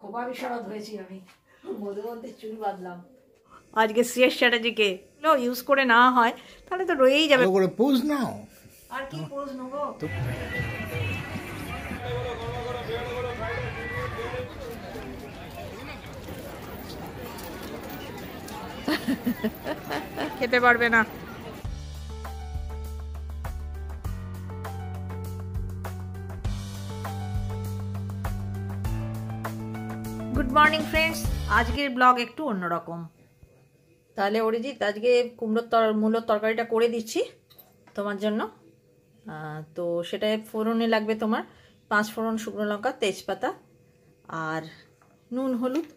খোপা বিশারদ হয়েছি আমি, মধুবন্তের চুল বাঁধলাম আজকে। শ্রেয়স চ্যাটার্জিকে ইউজ করে না হয় তাহলে তো রয়েই যাবে। করে পোজ নাও, আর কি পোজ নেবো? খেতে পারবে না। গুড মর্নিং ফ্রেন্ডস, আজকের ব্লগ একটু অন্যরকম। তাহলে অরিজিৎ আজকে মূলোর তরকারিটা করে দিচ্ছি তোমার জন্য। তো সেটাই ফোড়নে লাগবে তোমার 5 ফোড়ন, শুকনো লঙ্কা, তেজপাতা আর নুন হলুদ,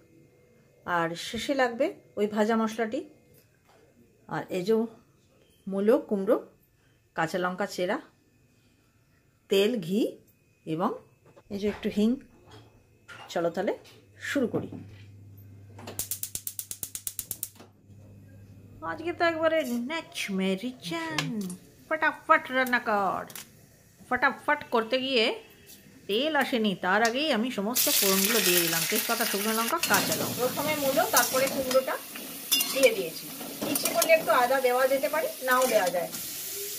আর শেষে লাগবে ওই ভাজা মশলাটি। আর এই যে মূলো, কুমড়ো, কাঁচা লঙ্কা চেরা, তেল, ঘি এবং এই যে একটু হিং। চলো তাহলে শুরু করি। আজকে তো একবারে নেচ মেরি চান, ফটাফট রান্না কর। ফটাফট করতে গিয়ে তেল আসেনি, তার আগেই আমি সমস্ত ফোড়নগুলো দিয়ে দিলাম। তেজপাতা, শুকনো লঙ্কা, কাঁচা লঙ্কা। প্রথমে মূলো, তারপরে কুমড়োটা দিয়ে দিয়েছি। ইচ্ছে করলে একটু আদা দেওয়া যেতে পারে, নাও দেওয়া যায়।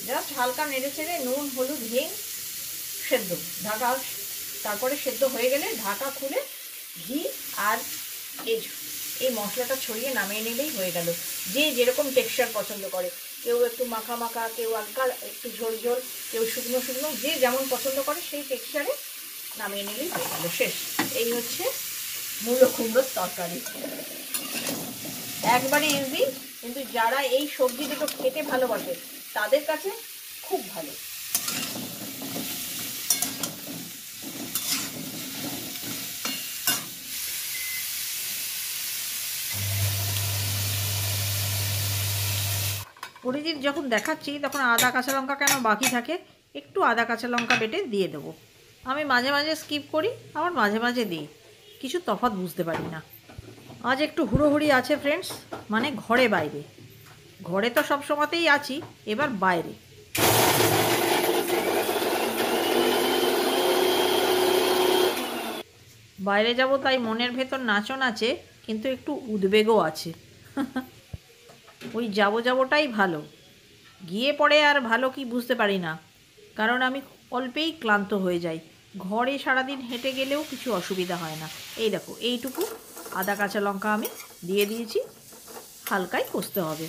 জাস্ট হালকা নেড়ে ছেড়ে নুন, হলুদ, হিং, সেদ্ধ, ঢাকা। তারপরে সেদ্ধ হয়ে গেলে ঢাকা খুলে ঘি আর এই মশলাটা ছড়িয়ে নামিয়ে নিলেই হয়ে গেল। যে যেরকম টেক্সচার পছন্দ করে, কেউ একটু মাখা মাখা, কেউ হালকা একটু ঝোল ঝোল, কেউ শুকনো শুকনো, যে যেমন পছন্দ করে সেই টেক্সচারে নামিয়ে নিলেই হয়ে গেল, শেষ। এই হচ্ছে মূলো কুমড়োর তরকারি। একবারে ইজি, কিন্তু যারা এই সবজি দুটো খেতে ভালোবাসে তাদের কাছে খুব ভালো। অরিজিৎ যখন দেখাচ্ছি তখন আদা কাঁচা লঙ্কা কেন বাকি থাকে, একটু আদা কাঁচা লঙ্কা বেটে দিয়ে দেবো। আমি মাঝে মাঝে স্কিপ করি, আবার মাঝে মাঝে দিই, কিছু তফাৎ বুঝতে পারি না। আজ একটু হুড়োহুড়ি আছে ফ্রেন্ডস, মানে ঘরে বাইরে। ঘরে তো সব সময়তেই আছি, এবার বাইরে। বাইরে যাব তাই মনের ভেতর নাচন আছে, কিন্তু একটু উদ্বেগও আছে। ওই যাবোটাই ভালো, গিয়ে পড়ে আর ভালো কি বুঝতে পারি না, কারণ আমি অল্পেই ক্লান্ত হয়ে যাই। ঘরে সারাদিন হেঁটে গেলেও কিছু অসুবিধা হয় না। এই দেখো, এইটুকু আদা কাঁচা লঙ্কা আমি দিয়ে দিয়েছি, হালকাই কষতে হবে।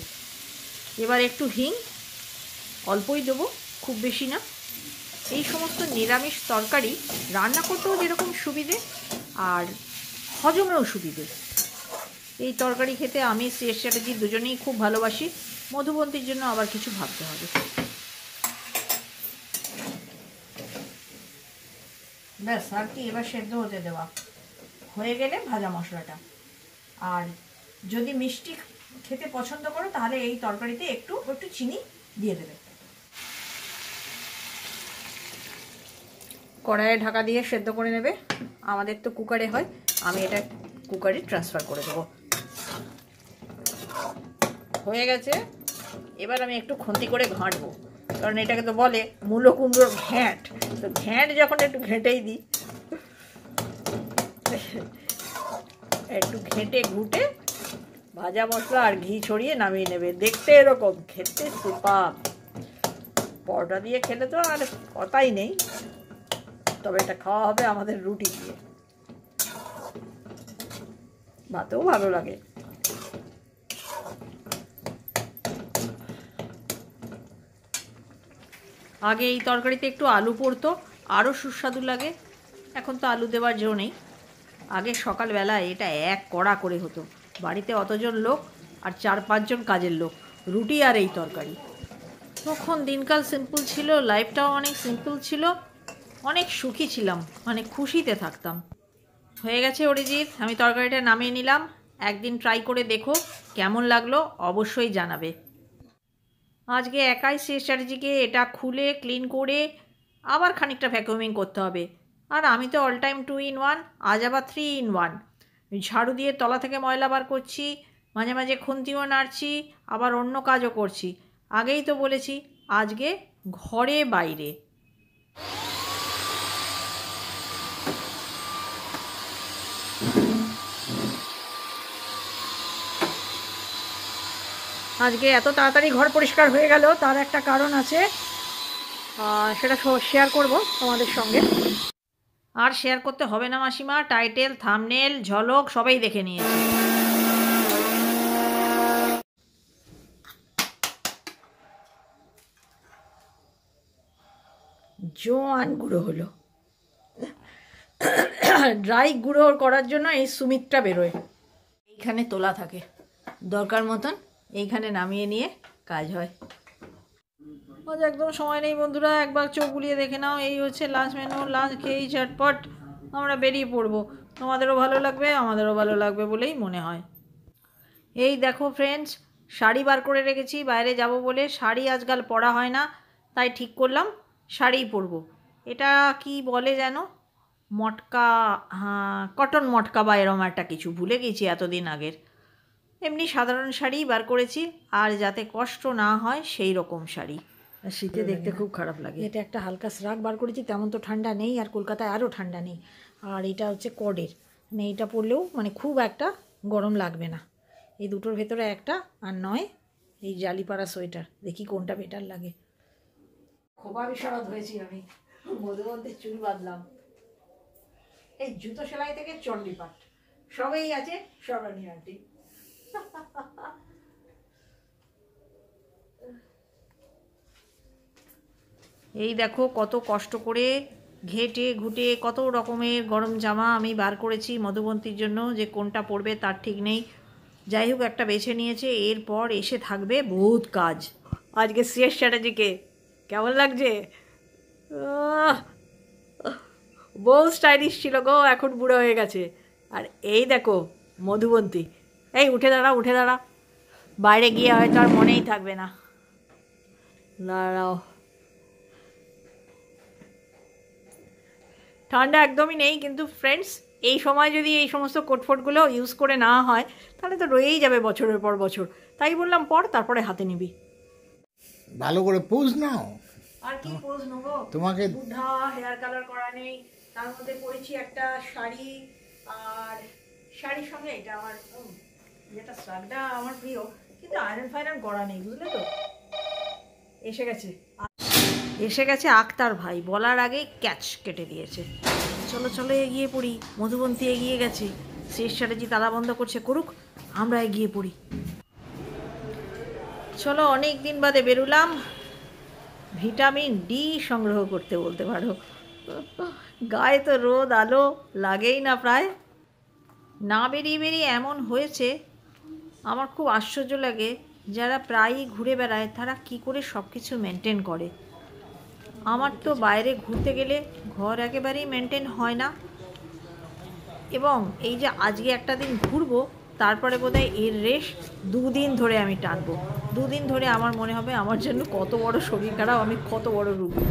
এবার একটু হিং অল্পই দেবো, খুব বেশি না। এই সমস্ত নিরামিষ তরকারি রান্না করতেও যেরকম সুবিধে, আর হজমেও সুবিধে। এই তরকারি খেতে আমি শ্রেয়স চ্যাটার্জি দুজনেই খুব ভালোবাসি। মধুবন্তীর জন্য আবার কিছু ভাবতে হবে। ব্যাস, আর কি, এবার সেদ্ধ হতে দেওয়া হয়ে গেলে ভাজা মশলাটা। আর যদি মিষ্টি খেতে পছন্দ করো তাহলে এই তরকারিতে একটু একটু চিনি দিয়ে দেবে। কড়াইয়ে ঢাকা দিয়ে সেদ্ধ করে নেবে। আমাদের তো কুকারে হয়, আমি এটা কুকারে ট্রান্সফার করে দেবো। হয়ে গেছে। এবার আমি একটু খুন্তি করে ঘাঁটবো, কারণ এটাকে তো বলে মূলো কুমড়োর ঘ্যাঁট। তো ঘ্যাঁট যখন একটু ঘেঁটেই দিই, একটু ঘেঁটে ঘুটে ভাজা মশলা আর ঘি ছড়িয়ে নামিয়ে নেবে। দেখতে এরকম, খেতে সুপার। পরোটা দিয়ে খেলে তো আর কথাই নেই, তবে এটা খাওয়া হবে আমাদের রুটি দিয়ে, ভাতেও ভালো লাগে। আগে এই তরকারিতে একটু আলু পড়তো, আরও সুস্বাদু লাগে। এখন তো আলু দেওয়ার জো নেই। আগে সকালবেলায় এটা এক কড়া করে হতো। বাড়িতে অতজন লোক আর 4-5 জন কাজের লোক, রুটি আর এই তরকারি। তখন দিনকাল সিম্পল ছিল, লাইফটাও অনেক সিম্পল ছিল, অনেক সুখী ছিলাম, মানে খুশিতে থাকতাম। হয়ে গেছে অরিজিৎ, আমি তরকারিটা নামিয়ে নিলাম। একদিন ট্রাই করে দেখো কেমন লাগলো, অবশ্যই জানাবে। আজকে একাই শ্রেয়স চ্যাটার্জিকে এটা খুলে ক্লিন করে আবার খানিকটা ভ্যাকুমিং করতে হবে। আর আমি তো অল টাইম 2 in 1, আজ আবার 3 in 1। ঝাড়ু দিয়ে তলা থেকে ময়লা বার করছি, মাঝে মাঝে খুন্তিও নাড়ছি, আবার অন্য কাজও করছি। আগেই তো বলেছি আজকে ঘরে বাইরে। আজকে এত তাড়াতাড়ি ঘর পরিষ্কার হয়ে গেল, তার একটা কারণ আছে, সেটা শেয়ার করব তোমাদের সঙ্গে। আর শেয়ার করতে হবে না মাসিমা, টাইটেল, থাম্বনেল, ঝলক সবাই দেখে নিয়েছে। জোয়ান গুঁড়ো হলো। ড্রাই গুঁড়ো করার জন্য এই সুমিতটা বেরোয়, এইখানে তোলা থাকে, দরকার মতন এইখানে নামিয়ে নিয়ে কাজ হয়। আজ একদম সময় নেই বন্ধুরা, একবার চোখ বুলিয়ে দেখে নাও। এই হচ্ছে লাঞ্চ মেনু। লাঞ্চ খেয়েই ঝটপট আমরা বেরিয়ে পড়বো। তোমাদেরও ভালো লাগবে, আমাদেরও ভালো লাগবে বলেই মনে হয়। এই দেখো ফ্রেন্ডস, শাড়ি বার করে রেখেছি, বাইরে যাব বলে। শাড়ি আজকাল পরা হয় না, তাই ঠিক করলাম শাড়িই পরবো। এটা কি বলে যেন, মটকা, হ্যাঁ কটন মটকা বা এরম একটা কিছু, ভুলে গেছি এতদিন আগের। এমনি সাধারণ শাড়ি বার করেছি, আর যাতে কষ্ট না হয় সেই রকম শাড়ি। শীতে দেখতে খুব খারাপ লাগে। এটা একটা হালকা শ্রাগ বার করেছি, তেমন তো ঠান্ডা নেই, আর কলকাতায় আরও ঠান্ডা নেই। আর এটা হচ্ছে কডের, মানে এইটা পরলেও মানে খুব একটা গরম লাগবে না। এই দুটোর ভেতরে একটা, আর নয় এই জালিপাড়া সোয়েটার। দেখি কোনটা বেটার লাগে। খোপা বিশারদ হয়েছি আমি, মধুবন্তের চুল বাঁধলাম। এই জুতো সেলাই থেকে চণ্ডীপাঠ সবই আছে সরানি আন্টি। এই দেখো কত কষ্ট করে ঘেটে ঘুটে কত রকমের গরম জামা আমি বার করেছি মধুবন্তীর জন্য, যে কোনটা পরবে তার ঠিক নেই। যাই হোক একটা বেছে নিয়েছে, এরপর এসে থাকবে বহুত কাজ। আজকে শেষ চ্যাটার্জিকে কেমন লাগছে? বহু স্টাইলিশ ছিল গো, এখন বুড়ো হয়ে গেছে। আর এই দেখো মধুবন্তী, এই উঠে দাঁড়া উঠে দাঁড়া, বাইরে গিয়ে হয়তো আর মনেই থাকবে না। দাঁড়াও, ঠান্ডা একদমই নেই, কিন্তু ফ্রেন্ডস এই সময় যদি এই সমস্ত কোটফোটগুলো ইউজ করে না হয় তাহলে তো রয়েই যাবে বছরের পর বছর। তাই বললাম পর, তারপরে হাতে নিবি। ভালো করে পোজ নাও। আর কি পোজ নেবো, তোমাকে বুদ্ধা হেয়ার কালার করা নেই, তার মধ্যে পরেছি একটা শাড়ি, আর শাড়ির সঙ্গে এটা আমার যেটা শ্রাগটা আমার প্রিয়, কিন্তু আয়রন ফায়রন করা নেই, বুঝলে তো। এসে গেছে আক্তার ভাই, বলার আগেই ক্যাচ কেটে দিয়েছে। চলো চলো এগিয়ে পড়ি, মধুবন্তী এগিয়ে গেছে, শেষ চ্যাটার্জি তালা বন্ধ করছে, করুক, আমরা এগিয়ে পড়ি। চলো অনেক দিন বাদে বেরোলাম, ভিটামিন ডি সংগ্রহ করতে বলতে পারো। গায়ে তো রোদ আলো লাগেই না প্রায়। না বেরিয়ে বেরিয়ে এমন হয়েছে, আমার খুব আশ্চর্য লাগে যারা প্রায়ই ঘুরে বেড়ায় তারা কি করে সব কিছু মেনটেন করে। আমার তো বাইরে ঘুরতে গেলে ঘর একেবারেই মেনটেন হয় না, এবং এই যে আজকে একটা দিন ঘুরবো, তারপরে বোধহয় এর রেশ 2 দিন ধরে আমি টানবো। 2 দিন ধরে আমার মনে হবে আমার জন্য কত বড় শরীর খারাপ, আমি কত বড় রোগী।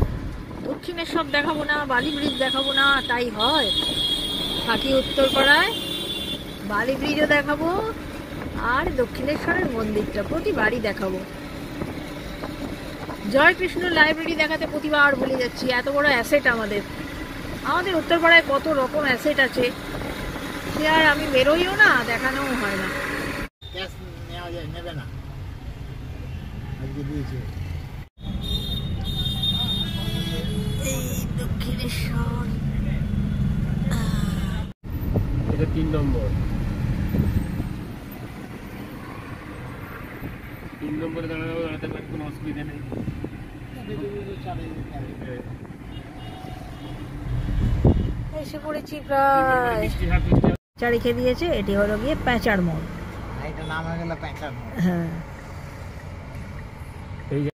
দক্ষিণের সব দেখাবো না, বালি ব্রিজ দেখাবো না, তাই হয়? থাকি উত্তরপাড়ায়, বালি ব্রিজও দেখাবো, আর দক্ষিণেশ্বরের মন্দিরটা প্রতিবারই দেখাবো। জয়কৃষ্ণ লাইব্রেরি দেখাতে প্রতিবার বলে যাচ্ছি, এত বড় অ্যাসেট আমাদের উত্তরপাড়ায়, কত রকম অ্যাসেট আছে, সে আর আমি বেরোইও না, দেখানোও হয় না। ক্যাশ নেওয়া যায়, নেবে না আজকে দিয়েছে। এই দক্ষিণেশ্বর, এটা 3 নম্বর। 3 নম্বরে দাঁড়াতে কোনো অসুবিধা নেই। এসে পড়েছি প্রায়। চারি খেয়ে দিয়েছে, এটি হলো গিয়ে প্যাঁচার মোড়। এটা নাম হয়ে গেল প্যাঁচার মোড়। হ্যাঁ, এই যে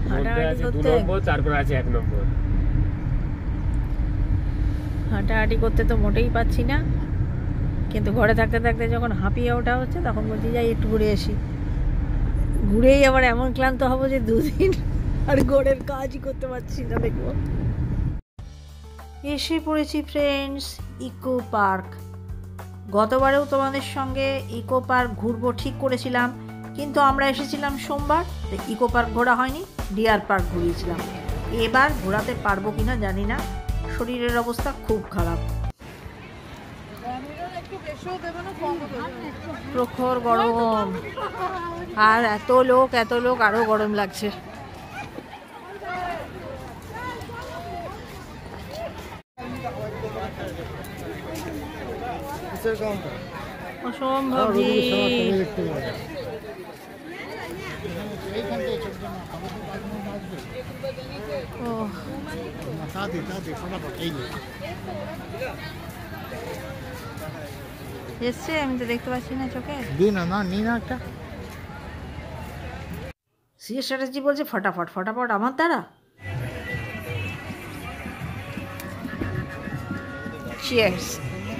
মধ্যে আছে 2 নম্বর, তারপর আছে 1 নম্বর। হাঁটাহাঁটি করতে তো মোটেই পাচ্ছি না, কিন্তু ঘরে থাকতে থাকতে যখন হাঁপিয়ে ওঠা হচ্ছে তখন বলছি যাই একটু ঘুরে আসি। ঘুরেই আবার এমন ক্লান্ত হব যে 2 দিন আর ঘরের কাজই করতে পারছি না। দেখবো এসে পড়েছি ফ্রেন্ডস ইকো পার্ক। গতবারেও তোমাদের সঙ্গে ইকো পার্ক ঘুরবো ঠিক করেছিলাম, কিন্তু আমরা এসেছিলাম সোমবার, তো ইকো পার্ক ঘোরা হয়নি, ডিয়ার পার্ক ঘুরিয়েছিলাম। এবার ঘোরাতে পারবো কিনা জানি না, শরীরের অবস্থা খুব খারাপ। প্রখর গরম, আর এত লোক আরো গরম লাগছে। অসম্ভব ভিড়। ও এসছে, আমি তো দেখতে পাচ্ছি না চোখে। সিএস চ্যাটার্জি বলছে ফটাফট ফটাফট আমার দ্বারা। চিয়ার্স,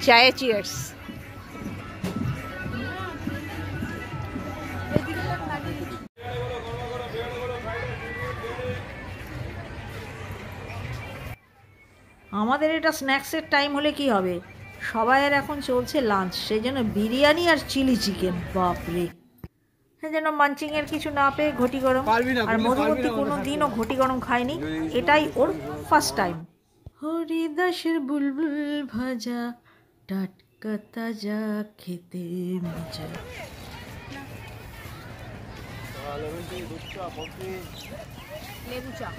চায়ে চিয়ার্স। আমাদের এটা স্ন্যাক্সের টাইম হলে কি হবে, সবাইয়ের এখন চলছে লাঞ্চ, সেই জন্য বিরিয়ানি আর চিলি চিকেন। বাপরে, সেই জন্য মাঞ্চিংয়ের কিছু না পেয়ে ঘটি গরম। আর মধুমতি কোনো দিনও ঘটি গরম খায়নি, এটাই ওর ফার্স্ট টাইম। হরিদাসের বুলবুল ভাজা, টাটকা তাজা, খেতে মজা। লেবু চা।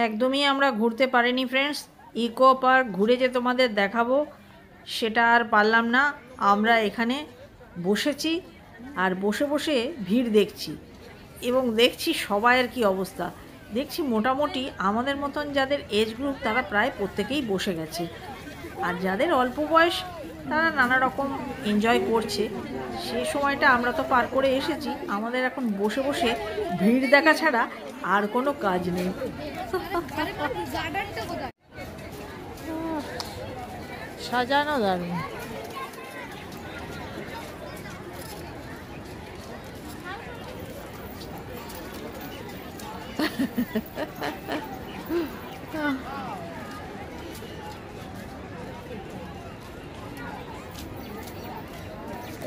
একদমই আমরা ঘুরতে পারিনি ফ্রেন্ডস। ইকো পার্ক ঘুরে যে তোমাদের দেখাবো সেটা আর পারলাম না। আমরা এখানে বসেছি আর বসে বসে ভিড় দেখছি, এবং দেখছি সবাইয়ের কি অবস্থা। দেখছি মোটামুটি আমাদের মতন যাদের এজ গ্রুপ তারা প্রায় প্রত্যেকেই বসে গেছে, আর যাদের অল্প বয়স তারা নানা রকম এনজয় করছে। সে সময়টা আমরা তো পার করে এসেছি, আমাদের এখন বসে বসে ভিড় দেখা ছাড়া আর কোনো কাজ নেই। সাজানো দারুণ।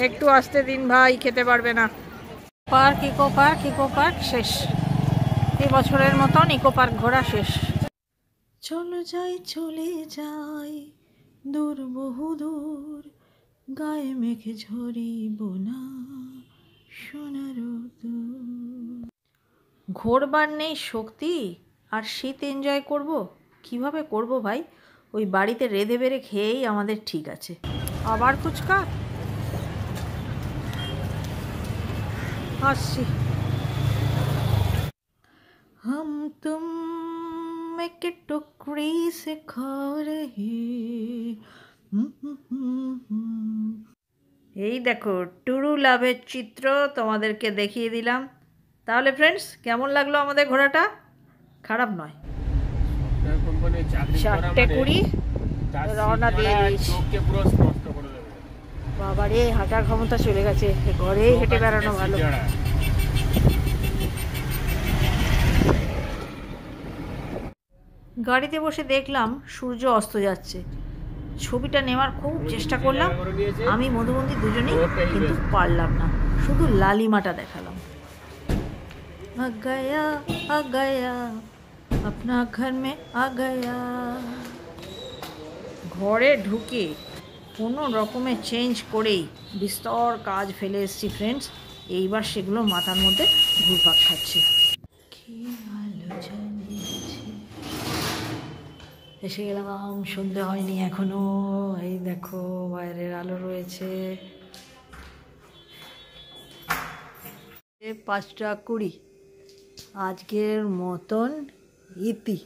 একটু আসতে দিন ভাই, খেতে পারবে না। পার্ক, ইকো পার্ক শেষ। এই বছরের মতন ইকো পার্ক ঘোরা শেষ। চলে যাই দূর বহু দূর, গায়ে মেঘে ঝরিব না সোনার দূর। ঘোরবার নেই শক্তি আর শীত এনজয় করব, কিভাবে করব ভাই? ওই বাড়িতে রেঁধে বেড়ে খেয়েই আমাদের ঠিক আছে। আবার ফুচকা আসছি। हम तुम एक टुकड़ी से खा रहे। এই দেখো টুরু লাভের চিত্র তোমাদেরকে দেখিয়ে দিলাম। তাহলে ফ্রেন্ডস, কেমন লাগলো আমাদের ঘোরাটা? খারাপ নয়। 4:20 রওনা দিয়ে দিয়েছি। বাবারে, হাঁটার ক্ষমতা চলে গেছে, ঘরেই হেঁটে বেড়ানো ভালো। গাড়িতে বসে দেখলাম সূর্য অস্ত যাচ্ছে। ছবিটা নেওয়ার খুব চেষ্টা করলাম আমি মধুমতি দুজনেই, কিন্তু পারলাম না, শুধু লালিমাটা দেখালাম। আ গয়া আপনা ঘর মে আ গয়া। ঘরে ঢুকে কোনো রকমে চেঞ্জ করেই বিস্তর কাজ ফেলে এসেছি ফ্রেন্ডস। এইবার সেগুলো মাথার মধ্যে ঘুরপাক খাচ্ছে। এসে গেলাম, সন্ধে হয়নি এখনো। এই দেখো বাইরের আলো রয়েছে। 5:20 আজকের মতন ইতি।